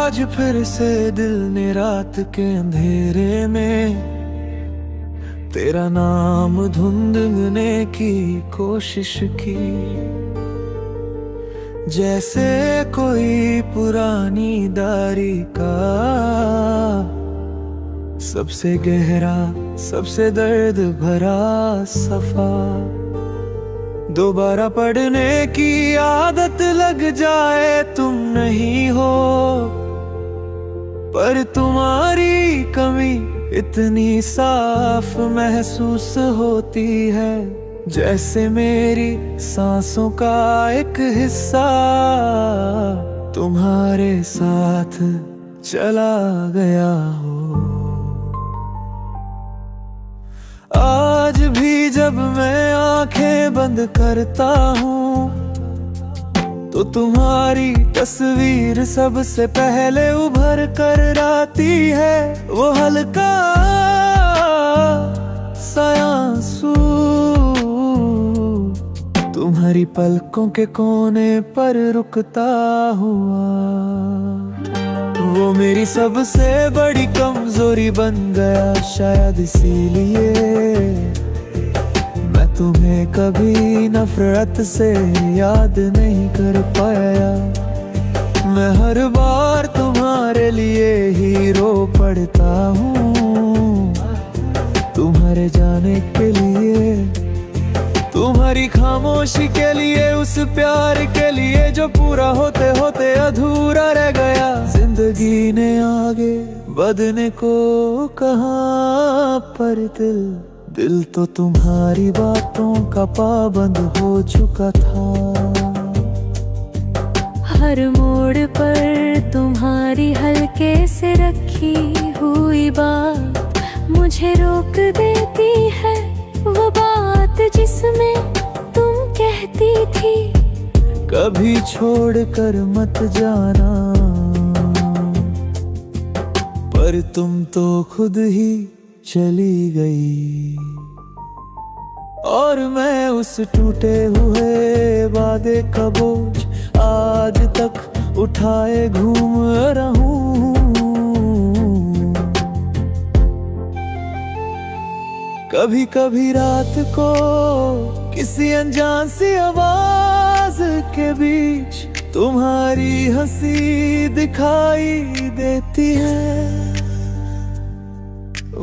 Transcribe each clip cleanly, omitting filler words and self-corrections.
आज फिर से दिल ने रात के अंधेरे में तेरा नाम ढूंढने की कोशिश की। जैसे कोई पुरानी दारी का सबसे गहरा सबसे दर्द भरा सफा, दोबारा पढ़ने की आदत लग जाए। तुम नहीं हो पर तुम्हारी कमी इतनी साफ महसूस होती है, जैसे मेरी सांसों का एक हिस्सा तुम्हारे साथ चला गया हो। आज भी जब मैं आंखें बंद करता हूँ तो तुम्हारी तस्वीर सबसे पहले उभर कर आती है। वो हल्का सा आंसू तुम्हारी पलकों के कोने पर रुकता हुआ, वो मेरी सबसे बड़ी कमजोरी बन गया। शायद इसीलिए मैं तुम्हें कभी नफरत से याद नहीं कर पाया। मैं हर बार तुम्हारे लिए हीरो पढ़ता हूँ, तुम्हारे जाने के लिए, तुम्हारी खामोशी के लिए, उस प्यार के लिए जो पूरा होते होते अधूरा रह गया। जिंदगी ने आगे बढ़ने को कहा पर दिल तो तुम्हारी बातों का पाबंद हो चुका था। हर मोड़ पर तुम्हारी हल्के से रखी हुई बात मुझे रोक देती है। वो बात जिसमें तुम कहती थी कभी छोड़ कर मत जाना, पर तुम तो खुद ही चली गई। और मैं उस टूटे हुए वादे का बोझ आज तक उठाए घूम रहूं। कभी कभी रात को किसी अनजान सी आवाज के बीच तुम्हारी हंसी दिखाई देती है।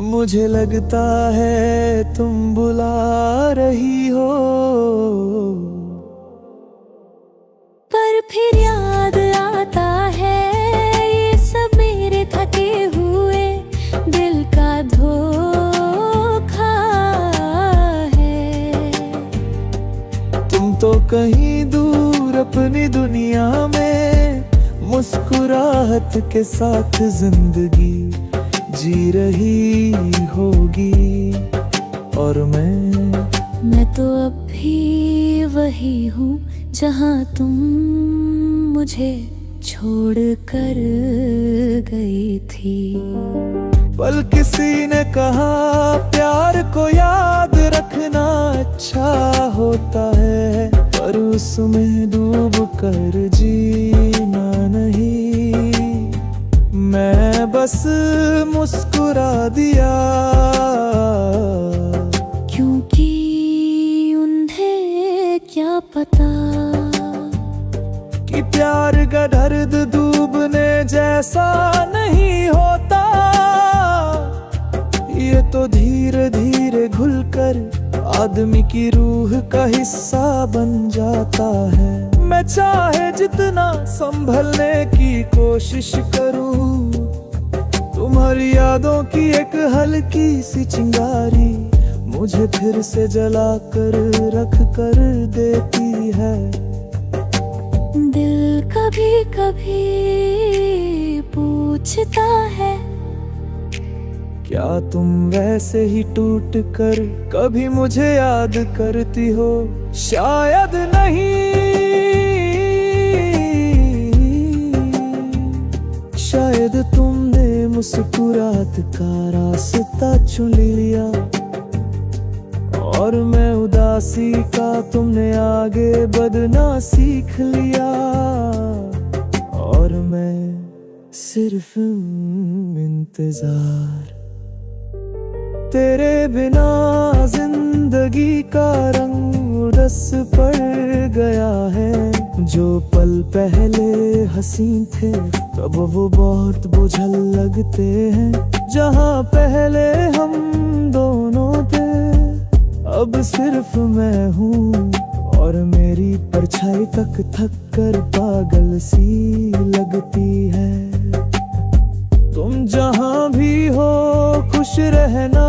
मुझे लगता है तुम बुला रही हो, पर फिर याद आता है ये सब मेरे थके हुए दिल का धोखा है। तुम तो कहीं दूर अपनी दुनिया में मुस्कुराहट के साथ जिंदगी जी रही होगी, और मैं तो अब भी वही हूँ जहाँ तुम मुझे छोड़ कर गई थी। पल किसी ने कहा प्यार को याद रखना अच्छा होता है, पर उसमें डूब कर जीना नहीं। मैं बस मुस्कुरा दिया क्योंकि उन्हें क्या पता कि प्यार का दर्द डूबने जैसा नहीं होता। ये तो धीरे धीरे घुलकर आदमी की रूह का हिस्सा बन जाता है। मैं चाहे जितना संभलने की कोशिश करूं, तुम्हारी यादों की एक हल्की सी चिंगारी मुझे फिर से जला कर रख कर देती है। दिल कभी कभी पूछता है क्या तुम वैसे ही टूट कर कभी मुझे याद करती हो? शायद नहीं, शायद तुमने मुस्कुराहट का रास्ता चुन लिया, और मैं उदासी का तुमने आगे बढ़ना सीख लिया, और मैं सिर्फ इंतजार। तेरे बिना जिंदगी का रंग उदास पड़ गया है। जो पल पहले हंसी थे अब वो बहुत बोझल लगते हैं। जहाँ पहले हम दोनों थे अब सिर्फ मैं हूँ, और मेरी परछाई तक थक कर पागल सी लगती है। तुम जहाँ भी हो खुश रहना,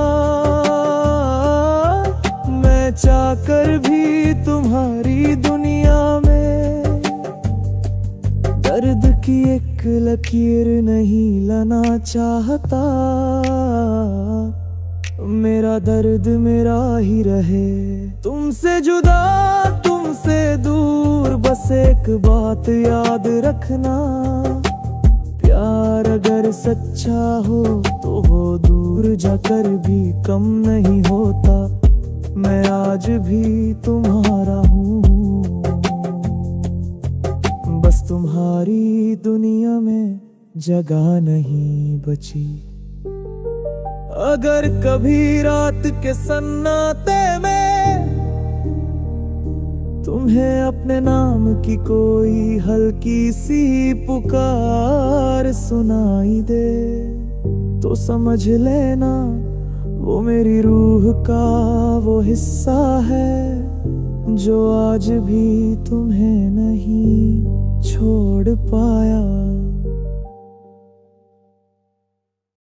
मैं चाहकर भी तुम्हारी दुनिया में दर्द की एक लकीर नहीं लाना चाहता। मेरा दर्द मेरा ही रहे, तुमसे जुदा तुमसे दूर, बस एक बात याद रखना। प्यार अगर सच्चा हो तो वो दूर जाकर भी कम नहीं होता। मैं आज भी तुम्हारा हूँ, बस तुम्हारी दुनिया में जगह नहीं बची। अगर कभी रात के सन्नाटे में तुम्हें अपने नाम की कोई हल्की सी पुकार सुनाई दे, तो समझ लेना वो मेरी रूह का वो हिस्सा है जो आज भी तुम्हें नहीं छोड़ पाया।